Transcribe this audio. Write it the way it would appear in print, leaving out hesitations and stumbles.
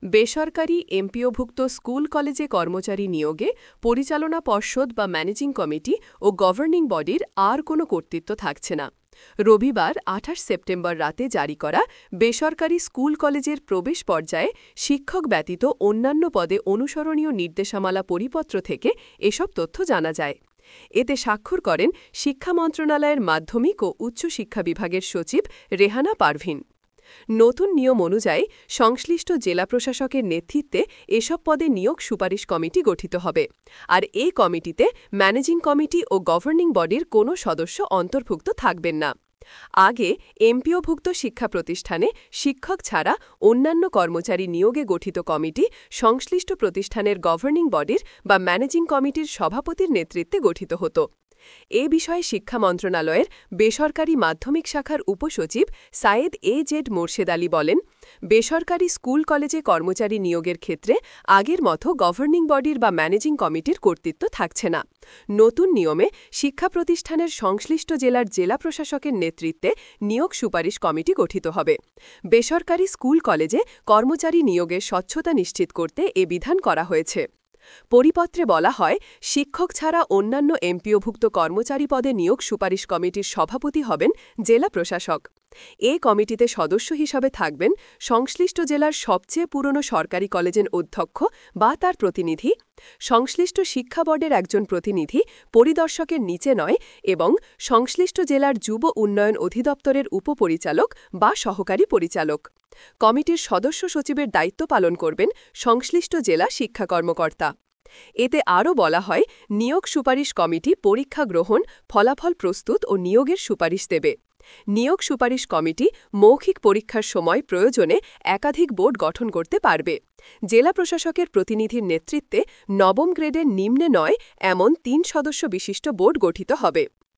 বেসরকারি এমপিওভুক্ত স্কুল কলেজে কর্মচারী নিয়োগে পরিচালনা পর্ষদ বা ম্যানেজিং কমিটি ও গভর্নিং বডির আর কোনো কর্তৃত্ব থাকছে না। রবিবার ২৮ সেপ্টেম্বর রাতে জারি করা বেসরকারি স্কুল কলেজের প্রবেশ পর্যায়ে শিক্ষক ব্যতীত অন্যান্য পদে অনুসরণীয় নির্দেশমালা পরিপত্র থেকে এসব তথ্য জানা যায়। এতে স্বাক্ষর করেন শিক্ষা মন্ত্রণালয়ের মাধ্যমিক ও উচ্চশিক্ষা বিভাগের সচিব রেহানা পারভিন। নতুন নিয়ম অনুযায়ী সংশ্লিষ্ট জেলা প্রশাসকের নেতৃত্বে এসব পদে নিয়োগ সুপারিশ কমিটি গঠিত হবে, আর এই কমিটিতে ম্যানেজিং কমিটি ও গভর্নিং বডির কোনো সদস্য অন্তর্ভুক্ত থাকবেন না। আগে এমপিওভুক্ত শিক্ষা প্রতিষ্ঠানে শিক্ষক ছাড়া অন্যান্য কর্মচারী নিয়োগে গঠিত কমিটি সংশ্লিষ্ট প্রতিষ্ঠানের গভর্নিং বডির বা ম্যানেজিং কমিটির সভাপতির নেতৃত্বে গঠিত হতো। এ বিষয়ে শিক্ষা মন্ত্রণালয়ের বেসরকারি মাধ্যমিক শাখার উপসচিব সায়েদ জেড মোর্শেদ আলী বলেন, বেসরকারি স্কুল কলেজে কর্মচারী নিয়োগের ক্ষেত্রে আগের মতো গভর্নিং বডির বা ম্যানেজিং কমিটির কর্তৃত্ব থাকছে না। নতুন নিয়মে শিক্ষা প্রতিষ্ঠানের সংশ্লিষ্ট জেলার জেলা প্রশাসকের নেতৃত্বে নিয়োগ সুপারিশ কমিটি গঠিত হবে। বেসরকারি স্কুল কলেজে কর্মচারী নিয়োগের স্বচ্ছতা নিশ্চিত করতে এ বিধান করা হয়েছে। পরিপত্রে বলা হয়, শিক্ষক ছাড়া অন্যান্য এমপিওভুক্ত কর্মচারী পদে নিয়োগ সুপারিশ কমিটির সভাপতি হবেন জেলা প্রশাসক। এ কমিটিতে সদস্য হিসাবে থাকবেন সংশ্লিষ্ট জেলার সবচেয়ে পুরনো সরকারি কলেজের অধ্যক্ষ বা তার প্রতিনিধি, সংশ্লিষ্ট শিক্ষা বোর্ডের একজন প্রতিনিধি পরিদর্শকের নিচে নয় এবং সংশ্লিষ্ট জেলার যুব উন্নয়ন অধিদপ্তরের উপপরিচালক বা সহকারী পরিচালক। কমিটির সদস্য সচিবের দায়িত্ব পালন করবেন সংশ্লিষ্ট জেলা শিক্ষা কর্মকর্তা। এতে আরও বলা হয়, নিয়োগ সুপারিশ কমিটি পরীক্ষা গ্রহণ, ফলাফল প্রস্তুত ও নিয়োগের সুপারিশ দেবে। নিয়োগ সুপারিশ কমিটি মৌখিক পরীক্ষার সময় প্রয়োজনে একাধিক বোর্ড গঠন করতে পারবে। জেলা প্রশাসকের প্রতিনিধির নেতৃত্বে নবম গ্রেডের নিম্নে নয় এমন ৩ সদস্য বিশিষ্ট বোর্ড গঠিত হবে।